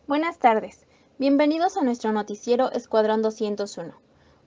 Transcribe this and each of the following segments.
Buenas tardes, bienvenidos a nuestro noticiero Escuadrón 201.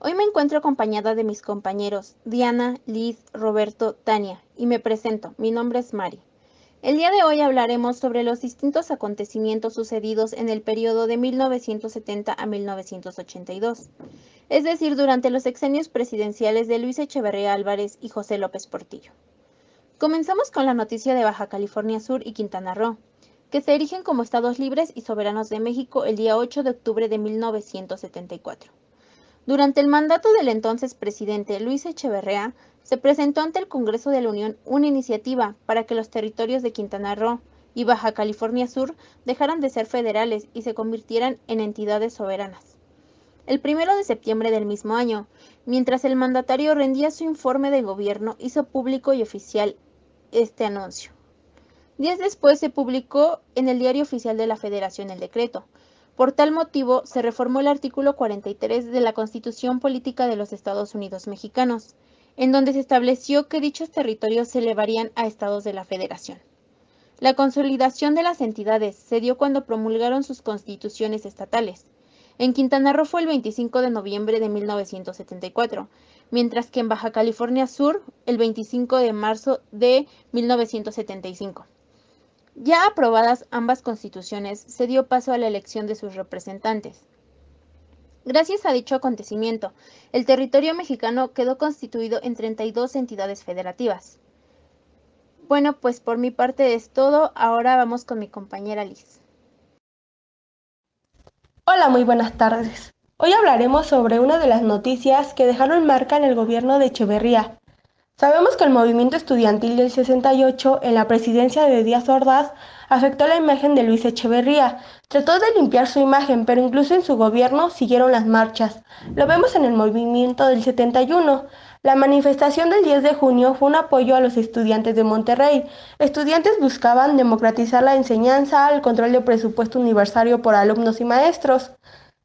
Hoy me encuentro acompañada de mis compañeros Diana, Liz, Roberto, Tania, y me presento, mi nombre es Mari. El día de hoy hablaremos sobre los distintos acontecimientos sucedidos en el periodo de 1970 a 1982, es decir, durante los sexenios presidenciales de Luis Echeverría Álvarez y José López Portillo. Comenzamos con la noticia de Baja California Sur y Quintana Roo, que se erigen como estados libres y soberanos de México el día 8 de octubre de 1974. Durante el mandato del entonces presidente Luis Echeverría, se presentó ante el Congreso de la Unión una iniciativa para que los territorios de Quintana Roo y Baja California Sur dejaran de ser federales y se convirtieran en entidades soberanas. El 1 de septiembre del mismo año, mientras el mandatario rendía su informe de gobierno, hizo público y oficial este anuncio. Días después se publicó en el Diario Oficial de la Federación el decreto. Por tal motivo, se reformó el artículo 43 de la Constitución Política de los Estados Unidos Mexicanos, en donde se estableció que dichos territorios se elevarían a estados de la Federación. La consolidación de las entidades se dio cuando promulgaron sus constituciones estatales. En Quintana Roo fue el 25 de noviembre de 1974, mientras que en Baja California Sur el 25 de marzo de 1975. Ya aprobadas ambas constituciones, se dio paso a la elección de sus representantes. Gracias a dicho acontecimiento, el territorio mexicano quedó constituido en 32 entidades federativas. Bueno, pues por mi parte es todo. Ahora vamos con mi compañera Liz. Hola, muy buenas tardes. Hoy hablaremos sobre una de las noticias que dejaron marca en el gobierno de Echeverría. Sabemos que el movimiento estudiantil del 68 en la presidencia de Díaz Ordaz afectó la imagen de Luis Echeverría. Trató de limpiar su imagen, pero incluso en su gobierno siguieron las marchas. Lo vemos en el movimiento del 71. La manifestación del 10 de junio fue un apoyo a los estudiantes de Monterrey. Estudiantes buscaban democratizar la enseñanza, el control de presupuesto universitario por alumnos y maestros,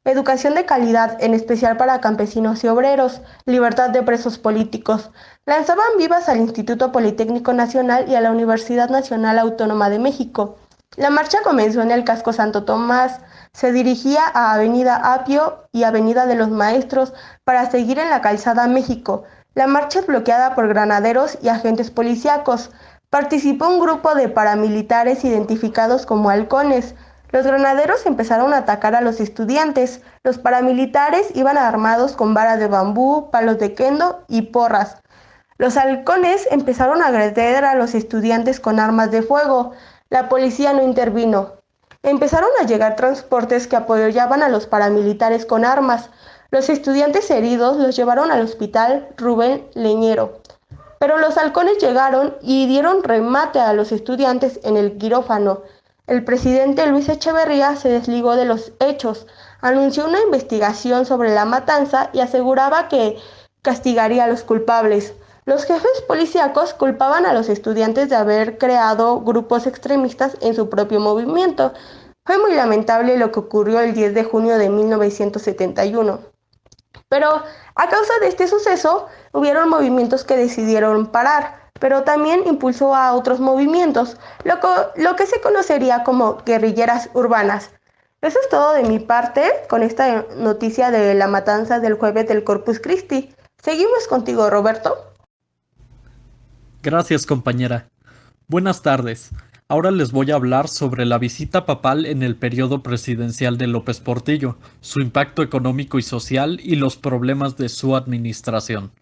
educación de calidad, en especial para campesinos y obreros, libertad de presos políticos. Lanzaban vivas al Instituto Politécnico Nacional y a la Universidad Nacional Autónoma de México. La marcha comenzó en el Casco Santo Tomás, se dirigía a Avenida Apio y Avenida de los Maestros para seguir en la Calzada México. La marcha es bloqueada por granaderos y agentes policíacos. Participó un grupo de paramilitares identificados como halcones. Los granaderos empezaron a atacar a los estudiantes. Los paramilitares iban armados con varas de bambú, palos de kendo y porras. Los halcones empezaron a agredir a los estudiantes con armas de fuego. La policía no intervino. Empezaron a llegar transportes que apoyaban a los paramilitares con armas. Los estudiantes heridos los llevaron al hospital Rubén Leñero. Pero los halcones llegaron y dieron remate a los estudiantes en el quirófano. El presidente Luis Echeverría se desligó de los hechos, anunció una investigación sobre la matanza y aseguraba que castigaría a los culpables. Los jefes policíacos culpaban a los estudiantes de haber creado grupos extremistas en su propio movimiento. Fue muy lamentable lo que ocurrió el 10 de junio de 1971. Pero a causa de este suceso, hubieron movimientos que decidieron parar, pero también impulsó a otros movimientos, lo que se conocería como guerrilleras urbanas. Eso es todo de mi parte con esta noticia de la matanza del jueves del Corpus Christi. Seguimos contigo, Roberto. Gracias, compañera. Buenas tardes. Ahora les voy a hablar sobre la visita papal en el periodo presidencial de López Portillo, su impacto económico y social y los problemas de su administración.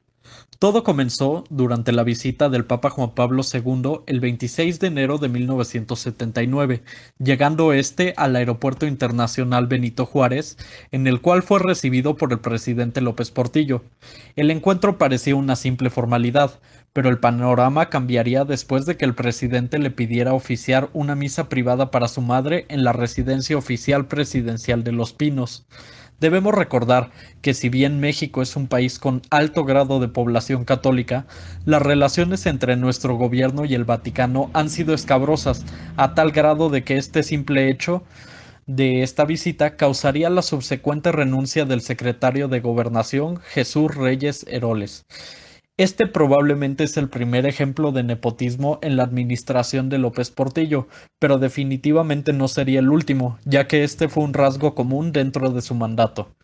Todo comenzó durante la visita del Papa Juan Pablo II el 26 de enero de 1979, llegando este al Aeropuerto Internacional Benito Juárez, en el cual fue recibido por el presidente López Portillo. El encuentro parecía una simple formalidad, pero el panorama cambiaría después de que el presidente le pidiera oficiar una misa privada para su madre en la residencia oficial presidencial de Los Pinos. Debemos recordar que si bien México es un país con alto grado de población católica, las relaciones entre nuestro gobierno y el Vaticano han sido escabrosas, a tal grado de que este simple hecho de esta visita causaría la subsecuente renuncia del secretario de Gobernación, Jesús Reyes Heroles. Este probablemente es el primer ejemplo de nepotismo en la administración de López Portillo, pero definitivamente no sería el último, ya que este fue un rasgo común dentro de su mandato.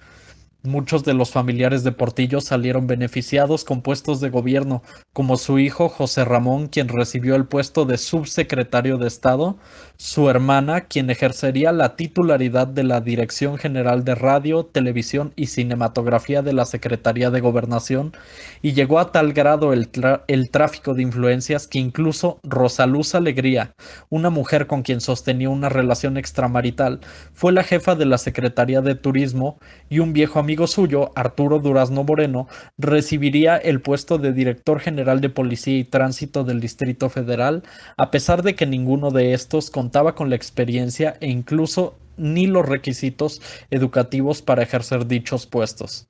Muchos de los familiares de Portillo salieron beneficiados con puestos de gobierno, como su hijo José Ramón, quien recibió el puesto de subsecretario de Estado, su hermana, quien ejercería la titularidad de la Dirección General de Radio, Televisión y Cinematografía de la Secretaría de Gobernación, y llegó a tal grado el tráfico de influencias que incluso Rosaluz Alegría, una mujer con quien sostenía una relación extramarital, fue la jefa de la Secretaría de Turismo y un viejo amigo suyo, Arturo Durazno Moreno, recibiría el puesto de director general de Policía y Tránsito del Distrito Federal, a pesar de que ninguno de estos contaba con la experiencia e incluso ni los requisitos educativos para ejercer dichos puestos.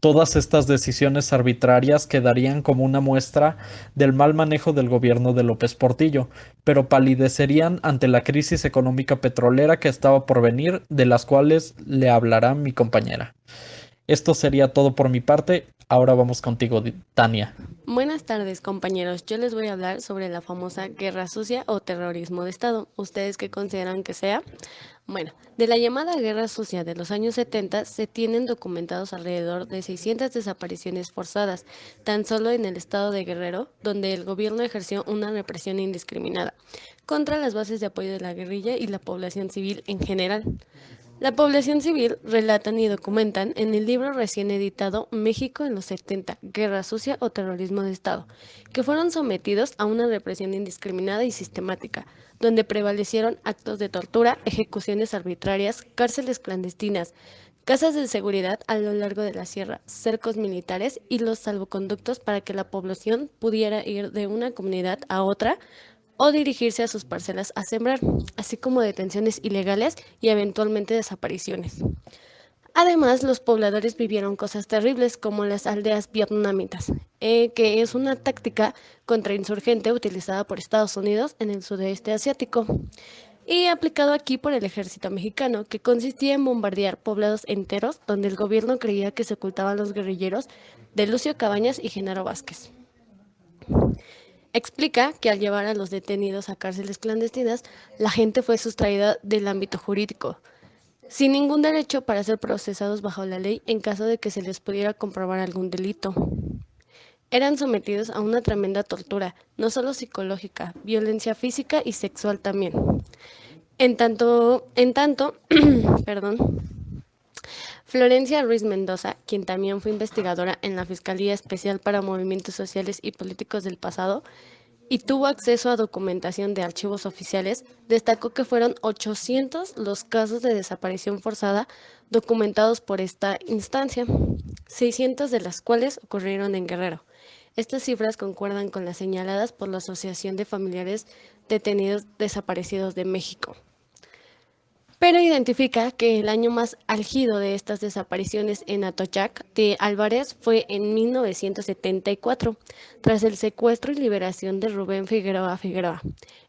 Todas estas decisiones arbitrarias quedarían como una muestra del mal manejo del gobierno de López Portillo, pero palidecerían ante la crisis económica petrolera que estaba por venir, de las cuales le hablará mi compañera. Esto sería todo por mi parte. Ahora vamos contigo, Tania. Buenas tardes, compañeros. Yo les voy a hablar sobre la famosa guerra sucia o terrorismo de Estado. ¿Ustedes qué consideran que sea? Bueno, de la llamada guerra sucia de los años 70 se tienen documentados alrededor de 600 desapariciones forzadas, tan solo en el estado de Guerrero, donde el gobierno ejerció una represión indiscriminada contra las bases de apoyo de la guerrilla y la población civil en general. La población civil relatan y documentan en el libro recién editado México en los 70, Guerra Sucia o Terrorismo de Estado, que fueron sometidos a una represión indiscriminada y sistemática, donde prevalecieron actos de tortura, ejecuciones arbitrarias, cárceles clandestinas, casas de seguridad a lo largo de la sierra, cercos militares y los salvoconductos para que la población pudiera ir de una comunidad a otra o dirigirse a sus parcelas a sembrar, así como detenciones ilegales y eventualmente desapariciones. Además, los pobladores vivieron cosas terribles como las aldeas vietnamitas, que es una táctica contrainsurgente utilizada por Estados Unidos en el sudeste asiático y aplicado aquí por el ejército mexicano, que consistía en bombardear poblados enteros donde el gobierno creía que se ocultaban los guerrilleros de Lucio Cabañas y Genaro Vázquez. Explica que al llevar a los detenidos a cárceles clandestinas, la gente fue sustraída del ámbito jurídico, sin ningún derecho para ser procesados bajo la ley en caso de que se les pudiera comprobar algún delito. Eran sometidos a una tremenda tortura, no solo psicológica, violencia física y sexual también. En tanto, perdón, Florencia Ruiz Mendoza, quien también fue investigadora en la Fiscalía Especial para Movimientos Sociales y Políticos del Pasado, y tuvo acceso a documentación de archivos oficiales, destacó que fueron 800 los casos de desaparición forzada documentados por esta instancia, 600 de las cuales ocurrieron en Guerrero. Estas cifras concuerdan con las señaladas por la Asociación de Familiares Detenidos Desaparecidos de México, pero identifica que el año más álgido de estas desapariciones en Atoyac de Álvarez fue en 1974, tras el secuestro y liberación de Rubén Figueroa Figueroa,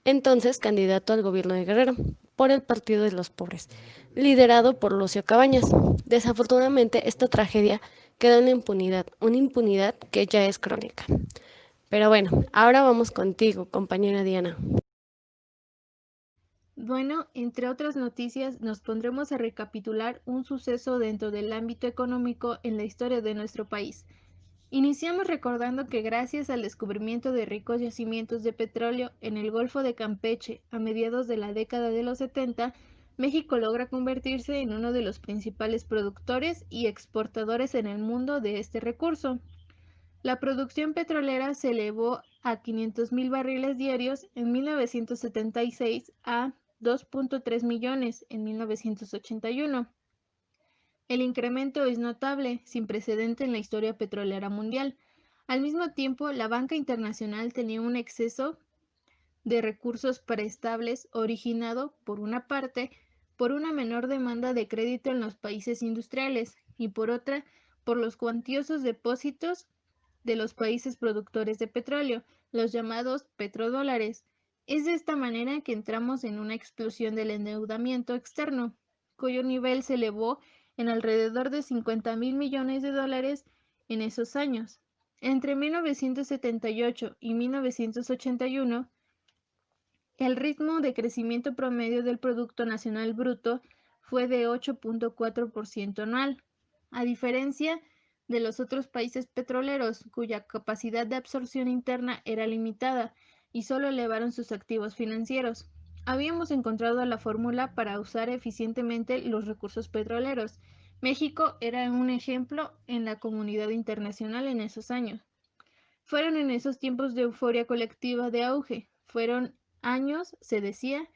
entonces candidato al gobierno de Guerrero por el Partido de los Pobres, liderado por Lucio Cabañas. Desafortunadamente, esta tragedia quedó en la impunidad, una impunidad que ya es crónica. Pero bueno, ahora vamos contigo, compañera Diana. Bueno, entre otras noticias, nos pondremos a recapitular un suceso dentro del ámbito económico en la historia de nuestro país. Iniciamos recordando que gracias al descubrimiento de ricos yacimientos de petróleo en el Golfo de Campeche a mediados de la década de los 70, México logra convertirse en uno de los principales productores y exportadores en el mundo de este recurso. La producción petrolera se elevó a 500,000 barriles diarios en 1976 a 2.3 millones en 1981. El incremento es notable, sin precedente en la historia petrolera mundial. Al mismo tiempo, la banca internacional tenía un exceso de recursos preestables originado, por una parte, por una menor demanda de crédito en los países industriales y por otra, por los cuantiosos depósitos de los países productores de petróleo, los llamados petrodólares. Es de esta manera que entramos en una explosión del endeudamiento externo, cuyo nivel se elevó en alrededor de 50,000 millones de dólares en esos años. Entre 1978 y 1981, el ritmo de crecimiento promedio del Producto Nacional Bruto fue de 8.4% anual, a diferencia de los otros países petroleros, cuya capacidad de absorción interna era limitada y solo elevaron sus activos financieros. Habíamos encontrado la fórmula para usar eficientemente los recursos petroleros. México era un ejemplo en la comunidad internacional en esos años. Fueron en esos tiempos de euforia colectiva de auge. Fueron años, se decía,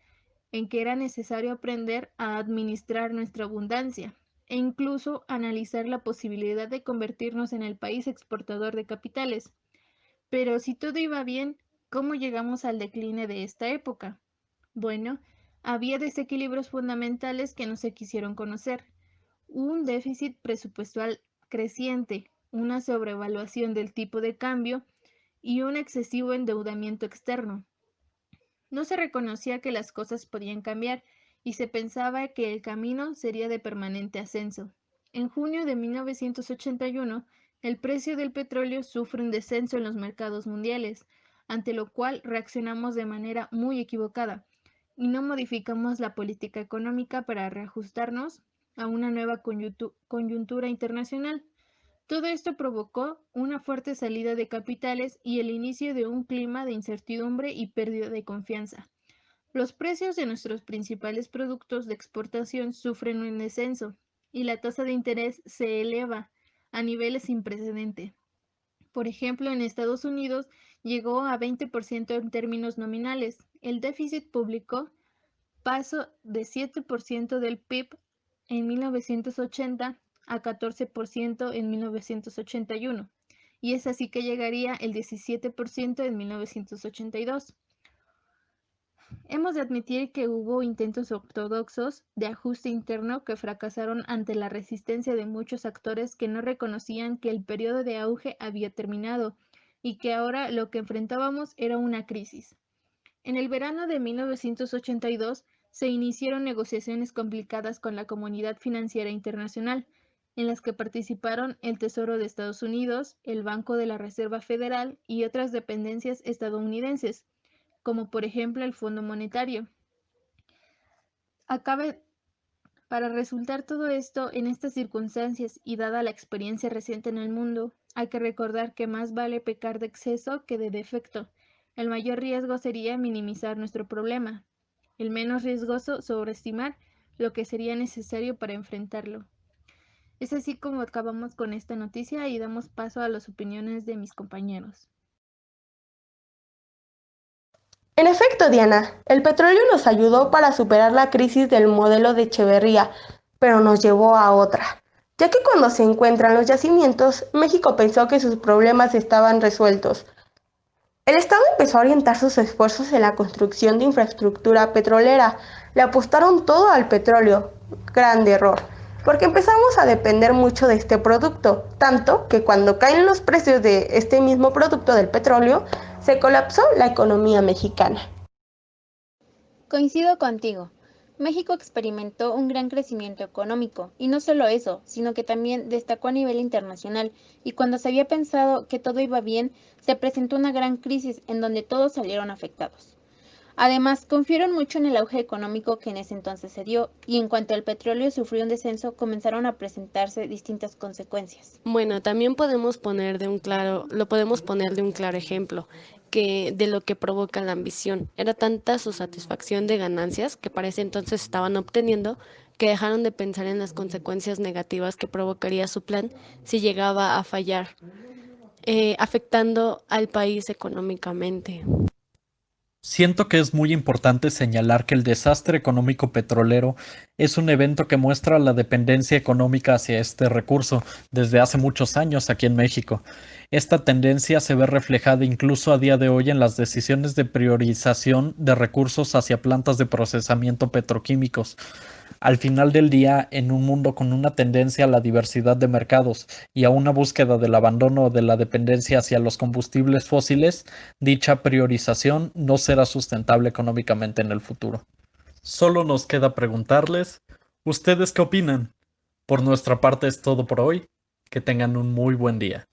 en que era necesario aprender a administrar nuestra abundancia e incluso analizar la posibilidad de convertirnos en el país exportador de capitales. Pero si todo iba bien, ¿cómo llegamos al decline de esta época? Bueno, había desequilibrios fundamentales que no se quisieron conocer. Un déficit presupuestal creciente, una sobrevaluación del tipo de cambio y un excesivo endeudamiento externo. No se reconocía que las cosas podían cambiar y se pensaba que el camino sería de permanente ascenso. En junio de 1981, el precio del petróleo sufre un descenso en los mercados mundiales, ante lo cual reaccionamos de manera muy equivocada y no modificamos la política económica para reajustarnos a una nueva coyuntura internacional. Todo esto provocó una fuerte salida de capitales y el inicio de un clima de incertidumbre y pérdida de confianza. Los precios de nuestros principales productos de exportación sufren un descenso y la tasa de interés se eleva a niveles sin precedente. Por ejemplo, en Estados Unidos llegó a 20% en términos nominales. El déficit público pasó de 7% del PIB en 1980 a 14% en 1981, y es así que llegaría el 17% en 1982. Hemos de admitir que hubo intentos ortodoxos de ajuste interno que fracasaron ante la resistencia de muchos actores que no reconocían que el periodo de auge había terminado y que ahora lo que enfrentábamos era una crisis. En el verano de 1982 se iniciaron negociaciones complicadas con la comunidad financiera internacional, en las que participaron el Tesoro de Estados Unidos, el Banco de la Reserva Federal y otras dependencias estadounidenses, como por ejemplo el Fondo Monetario. Para resultar todo esto en estas circunstancias y dada la experiencia reciente en el mundo, hay que recordar que más vale pecar de exceso que de defecto. El mayor riesgo sería minimizar nuestro problema, el menos riesgoso sobreestimar lo que sería necesario para enfrentarlo. Es así como acabamos con esta noticia y damos paso a las opiniones de mis compañeros. En efecto, Diana, el petróleo nos ayudó para superar la crisis del modelo de Echeverría, pero nos llevó a otra, ya que cuando se encuentran los yacimientos, México pensó que sus problemas estaban resueltos. El Estado empezó a orientar sus esfuerzos en la construcción de infraestructura petrolera. Le apostaron todo al petróleo. Grande error, porque empezamos a depender mucho de este producto, tanto que cuando caen los precios de este mismo producto del petróleo, se colapsó la economía mexicana. Coincido contigo. México experimentó un gran crecimiento económico, y no solo eso, sino que también destacó a nivel internacional, y cuando se había pensado que todo iba bien, se presentó una gran crisis en donde todos salieron afectados. Además, confiaron mucho en el auge económico que en ese entonces se dio, y en cuanto el petróleo sufrió un descenso, comenzaron a presentarse distintas consecuencias. Bueno, también lo podemos poner de un claro ejemplo que de lo que provoca la ambición. Era tanta su satisfacción de ganancias que para ese entonces estaban obteniendo que dejaron de pensar en las consecuencias negativas que provocaría su plan si llegaba a fallar, afectando al país económicamente. Siento que es muy importante señalar que el desastre económico petrolero es un evento que muestra la dependencia económica hacia este recurso desde hace muchos años aquí en México. Esta tendencia se ve reflejada incluso a día de hoy en las decisiones de priorización de recursos hacia plantas de procesamiento petroquímicos. Al final del día, en un mundo con una tendencia a la diversidad de mercados y a una búsqueda del abandono de la dependencia hacia los combustibles fósiles, dicha priorización no será sustentable económicamente en el futuro. Solo nos queda preguntarles, ¿ustedes qué opinan? Por nuestra parte es todo por hoy. Que tengan un muy buen día.